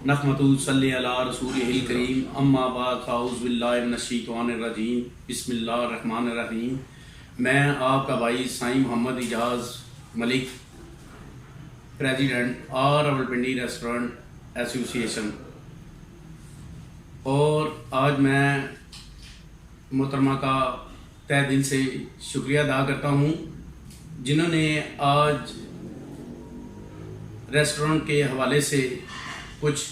نحمدہ صلی علی رسولہ الکریم اما بعد اعوذ باللہ من الشیطان الرجیم بسم اللہ الرحمن الرحیم۔ میں آپ کا بھائی سائیں محمد اعجاز ملک، پریزیڈنٹ آر راولپنڈی ریسٹورنٹ ایسوسی ایشن، اور آج میں محترمہ کا تہ دل سے شکریہ ادا کرتا ہوں جنہوں نے آج ریسٹورنٹ کے حوالے سے کچھ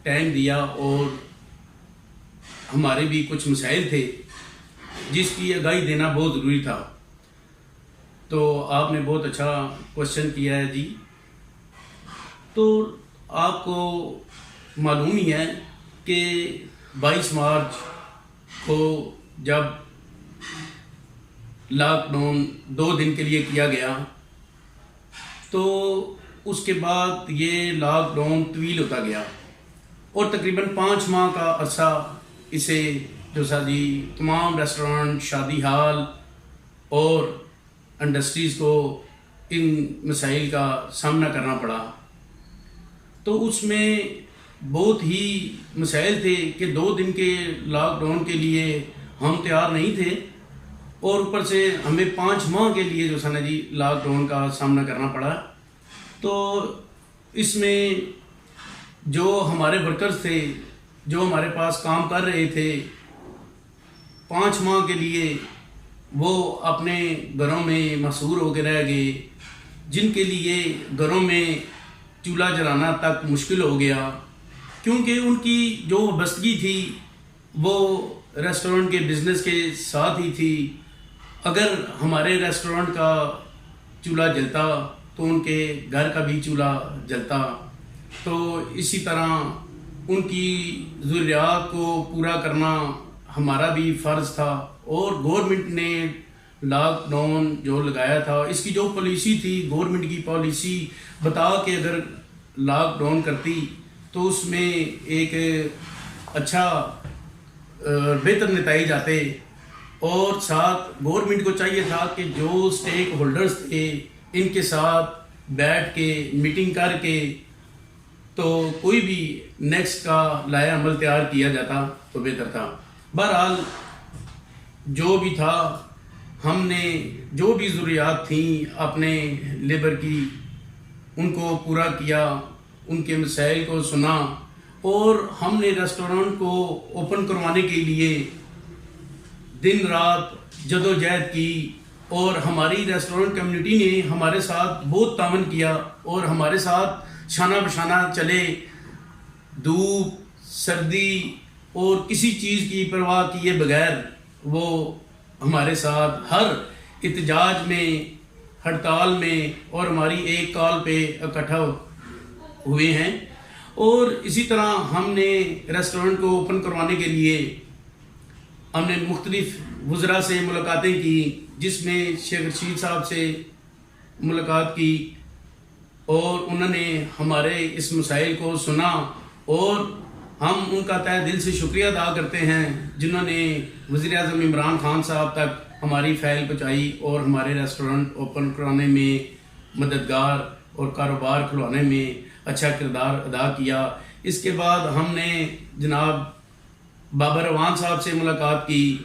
ٹائم دیا، اور ہمارے بھی کچھ مسائل تھے جس کی آگاہی دینا بہت ضروری تھا۔ تو آپ نے بہت اچھا کوشچن کیا ہے جی۔ تو آپ کو معلوم ہی ہے کہ 22 مارچ کو جب لاک ڈاؤن 2 دن کے لیے کیا گیا، تو اس کے بعد یہ لاک ڈاؤن طویل ہوتا گیا اور تقریباً 5 ماہ کا عرصہ اسے جو جی تمام ریسٹورنٹ، شادی ہال اور انڈسٹریز کو ان مسائل کا سامنا کرنا پڑا۔ تو اس میں بہت ہی مسائل تھے کہ 2 دن کے لاک ڈاؤن کے لیے ہم تیار نہیں تھے، اور اوپر سے ہمیں 5 ماہ کے لیے جو سنا جی لاک ڈاؤن کا سامنا کرنا پڑا۔ تو اس میں جو ہمارے ورکرز تھے، جو ہمارے پاس کام کر رہے تھے 5 ماہ کے لیے، وہ اپنے گھروں میں محصور ہو کے رہ گئے، جن کے لیے گھروں میں چولہا جلانا تک مشکل ہو گیا، کیونکہ ان کی جو وابستگی تھی وہ ریسٹورنٹ کے بزنس کے ساتھ ہی تھی۔ اگر ہمارے ریسٹورنٹ کا چولہا جلتا تو ان کے گھر کا بھی چولہا جلتا۔ تو اسی طرح ان کی ضروریات کو پورا کرنا ہمارا بھی فرض تھا، اور گورنمنٹ نے لاک ڈاؤن جو لگایا تھا، اس کی جو پالیسی تھی، گورنمنٹ کی پالیسی بتا کہ اگر لاک ڈاؤن کرتی تو اس میں ایک اچھا بہتر نتائج آتے، اور ساتھ گورنمنٹ کو چاہیے تھا کہ جو سٹیک ہولڈرز تھے ان کے ساتھ بیٹھ کے میٹنگ کر کے تو کوئی بھی نیکسٹ کا لائحہ عمل تیار کیا جاتا تو بہتر تھا۔ بہرحال جو بھی تھا، ہم نے جو بھی ضروریات تھیں اپنے لیبر کی، ان کو پورا کیا، ان کے مسائل کو سنا، اور ہم نے ریسٹورنٹ کو اوپن کروانے کے لیے دن رات جدوجہد کی، اور ہماری ریسٹورنٹ کمیونٹی نے ہمارے ساتھ بہت تعاون کیا، اور ہمارے ساتھ شانہ بشانہ چلے، دھوپ سردی اور کسی چیز کی پرواہ کیے بغیر وہ ہمارے ساتھ ہر احتجاج میں، ہڑتال میں اور ہماری ایک کال پہ اکٹھا ہوئے ہیں۔ اور اسی طرح ہم نے ریسٹورنٹ کو اوپن کروانے کے لیے ہم نے مختلف وزراء سے ملاقاتیں کی، جس میں شیخ رشید صاحب سے ملاقات کی، اور انہوں نے ہمارے اس مسائل کو سنا، اور ہم ان کا تہ دل سے شکریہ ادا کرتے ہیں جنہوں نے وزیر اعظم عمران خان صاحب تک ہماری فائل پہنچائی اور ہمارے ریسٹورنٹ اوپن کرانے میں مددگار اور کاروبار کھلوانے میں اچھا کردار ادا کیا۔ اس کے بعد ہم نے جناب بابر اعوان صاحب سے ملاقات کی،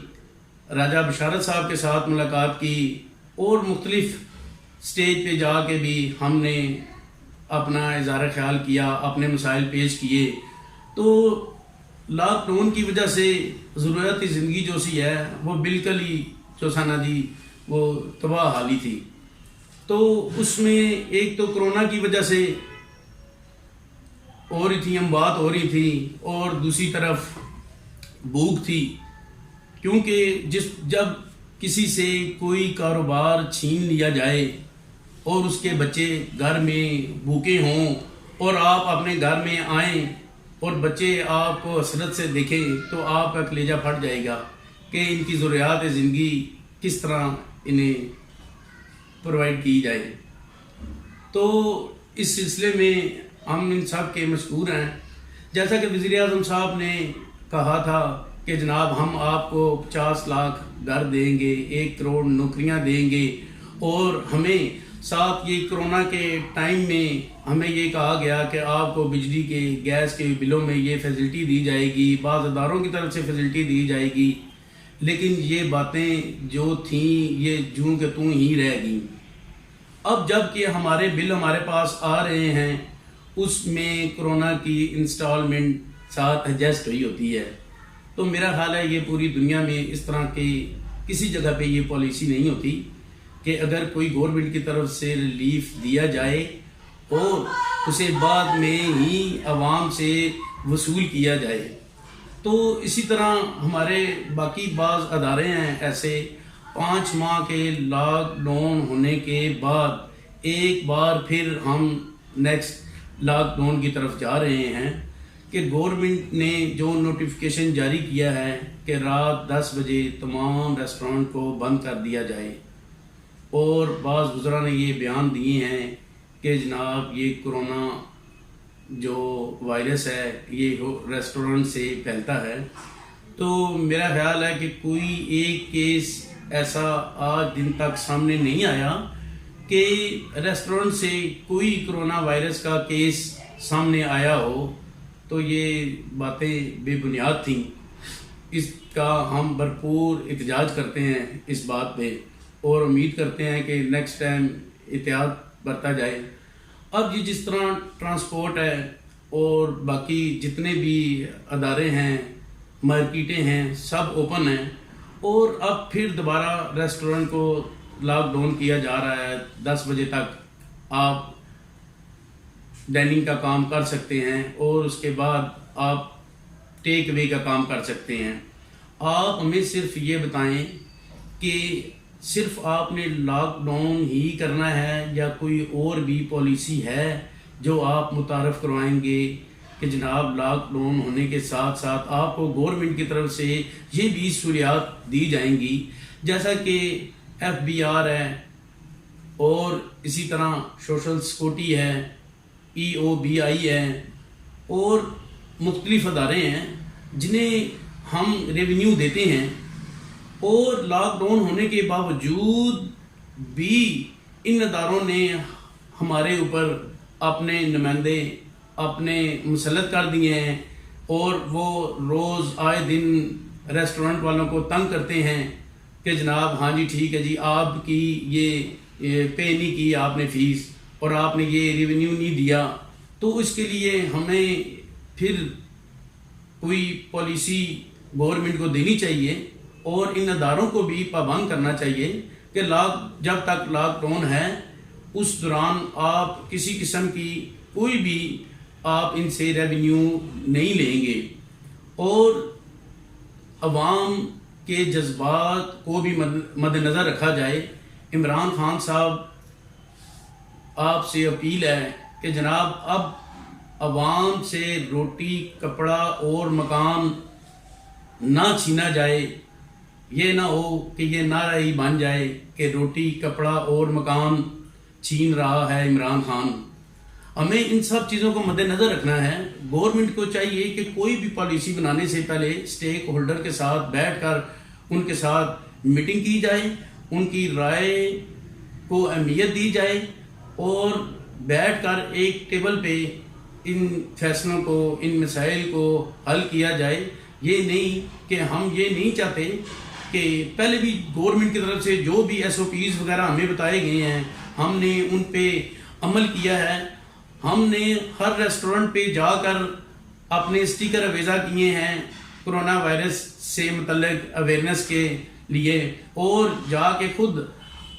راجہ بشارت صاحب کے ساتھ ملاقات کی، اور مختلف سٹیج پہ جا کے بھی ہم نے اپنا اظہار خیال کیا، اپنے مسائل پیش کیے۔ تو لاک ڈاؤن کی وجہ سے ضروریاتی زندگی جو سی ہے وہ بالکل ہی جو سانا جی وہ تباہ حالی تھی۔ تو اس میں ایک تو کرونا کی وجہ سے ہو رہی تھی، اموات ہو رہی تھی، اور دوسری طرف بھوک تھی، کیونکہ جب کسی سے کوئی کاروبار چھین لیا جائے اور اس کے بچے گھر میں بھوکے ہوں، اور آپ اپنے گھر میں آئیں اور بچے آپ کو حسرت سے دیکھیں، تو آپ کا کلیجہ پھٹ جائے گا کہ ان کی ضروریات زندگی کس طرح انہیں پرووائڈ کی جائے۔ تو اس سلسلے میں ہم ان سب کے مشکور ہیں۔ جیسا کہ وزیر اعظم صاحب نے کہا تھا کہ جناب ہم آپ کو 50 لاکھ گھر دیں گے، 1 کروڑ نوکریاں دیں گے، اور ہمیں ساتھ یہ کرونا کے ٹائم میں ہمیں یہ کہا گیا کہ آپ کو بجلی کے گیس کے بلوں میں یہ فیسلٹی دی جائے گی، بعض اداروں کی طرف سے فیسلٹی دی جائے گی، لیکن یہ باتیں جو تھیں یہ جوں کہ توں ہی رہ گئیں۔ اب جب کہ ہمارے بل ہمارے پاس آ رہے ہیں اس میں کرونا کی انسٹالمنٹ ساتھ ایڈجسٹ ہوئی ہوتی ہے، تو میرا خیال ہے یہ پوری دنیا میں اس طرح کی کسی جگہ پہ یہ پالیسی نہیں ہوتی کہ اگر کوئی گورنمنٹ کی طرف سے ریلیف دیا جائے اور اسے بعد میں ہی عوام سے وصول کیا جائے۔ تو اسی طرح ہمارے باقی بعض ادارے ہیں ایسے 5 ماہ کے لاک ڈاؤن ہونے کے بعد ایک بار پھر ہم نیکسٹ لاک ڈاؤن کی طرف جا رہے ہیں کہ گورنمنٹ نے جو نوٹیفیکیشن جاری کیا ہے کہ رات 10 بجے تمام ریسٹورنٹ کو بند کر دیا جائے، اور بعض وزراء نے یہ بیان دیے ہیں کہ جناب یہ کرونا جو وائرس ہے یہ ریسٹورنٹ سے پھیلتا ہے۔ تو میرا خیال ہے کہ کوئی ایک کیس ایسا آج دن تک سامنے نہیں آیا کہ ریسٹورنٹ سے کوئی کرونا وائرس کا کیس سامنے آیا ہو، تو یہ باتیں بے بنیاد تھیں۔ اس کا ہم بھرپور احتجاج کرتے ہیں اس بات پہ، اور امید کرتے ہیں کہ نیکسٹ ٹائم احتیاط برتا جائے۔ اب یہ جس طرح ٹرانسپورٹ ہے اور باقی جتنے بھی ادارے ہیں، مارکیٹیں ہیں، سب اوپن ہیں، اور اب پھر دوبارہ ریسٹورنٹ کو لاک ڈاؤن کیا جا رہا ہے۔ 10 بجے تک آپ ڈائننگ کا کام کر سکتے ہیں اور اس کے بعد آپ ٹیک اوے کا کام کر سکتے ہیں۔ آپ ہمیں صرف یہ بتائیں کہ صرف آپ نے لاک ڈاؤن ہی کرنا ہے یا کوئی اور بھی پالیسی ہے جو آپ متعارف کروائیں گے کہ جناب لاک ڈاؤن ہونے کے ساتھ ساتھ آپ کو گورنمنٹ کی طرف سے یہ بھی سہولیات دی جائیں گی، جیسا کہ FBR ہے اور اسی طرح سوشل سیکورٹی ہے، EOBI ہے، اور مختلف ادارے ہیں جنہیں ہم ریونیو دیتے ہیں، اور لاک ڈاؤن ہونے کے باوجود بھی ان اداروں نے ہمارے اوپر اپنے نمائندے اپنے مسلط کر دیے ہیں، اور وہ روز آئے دن ریسٹورنٹ والوں کو تنگ کرتے ہیں کہ جناب ہاں جی ٹھیک ہے جی آپ کی یہ پے نہیں کی آپ نے فیس، اور آپ نے یہ ریونیو نہیں دیا۔ تو اس کے لیے ہمیں پھر کوئی پالیسی گورنمنٹ کو دینی چاہیے اور ان اداروں کو بھی پابند کرنا چاہیے کہ جب تک لاک ڈاؤن ہے اس دوران آپ کسی قسم کی کوئی بھی آپ ان سے ریونیو نہیں لیں گے، اور عوام کے جذبات کو بھی مد نظر رکھا جائے۔ عمران خان صاحب آپ سے اپیل ہے کہ جناب اب عوام سے روٹی کپڑا اور مکان نہ چھینا جائے، یہ نہ ہو کہ یہ نعرہ ہی بن جائے کہ روٹی کپڑا اور مکان چھین رہا ہے عمران خان۔ ہمیں ان سب چیزوں کو مد نظر رکھنا ہے۔ گورنمنٹ کو چاہیے کہ کوئی بھی پالیسی بنانے سے پہلے اسٹیک ہولڈر کے ساتھ بیٹھ کر ان کے ساتھ میٹنگ کی جائے، ان کی رائے کو اہمیت دی جائے، اور بیٹھ کر ایک ٹیبل پہ ان فیصلوں کو ان مسائل کو حل کیا جائے۔ یہ نہیں کہ ہم یہ نہیں چاہتے کہ پہلے بھی گورنمنٹ کی طرف سے جو بھی SOPs وغیرہ ہمیں بتائے گئے ہیں ہم نے ان پہ عمل کیا ہے۔ ہم نے ہر ریسٹورنٹ پہ جا کر اپنے اسٹیکر اویزا کیے ہیں کرونا وائرس سے متعلق اویئرنیس کے لیے، اور جا کے خود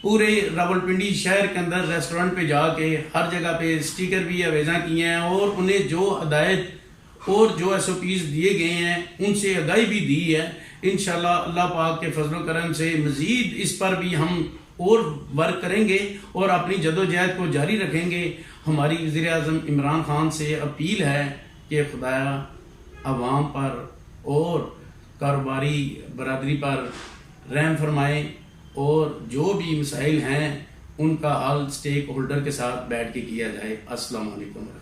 پورے راولپنڈی شہر کے اندر ریسٹورنٹ پہ جا کے ہر جگہ پہ اسٹیکر بھی اویزا کیے ہیں، اور انہیں جو ہدایت اور جو SOPs دیے گئے ہیں ان سے آگاہی بھی دی ہے۔ انشاءاللہ اللہ پاک کے فضل و کرم سے مزید اس پر بھی ہم اور ورک کریں گے اور اپنی جدوجہد کو جاری رکھیں گے۔ ہماری وزیر اعظم عمران خان سے اپیل ہے کہ خدایا عوام پر اور کاروباری برادری پر رحم فرمائے، اور جو بھی مسائل ہیں ان کا حل اسٹیک ہولڈر کے ساتھ بیٹھ کے کیا جائے۔ السلام علیکم۔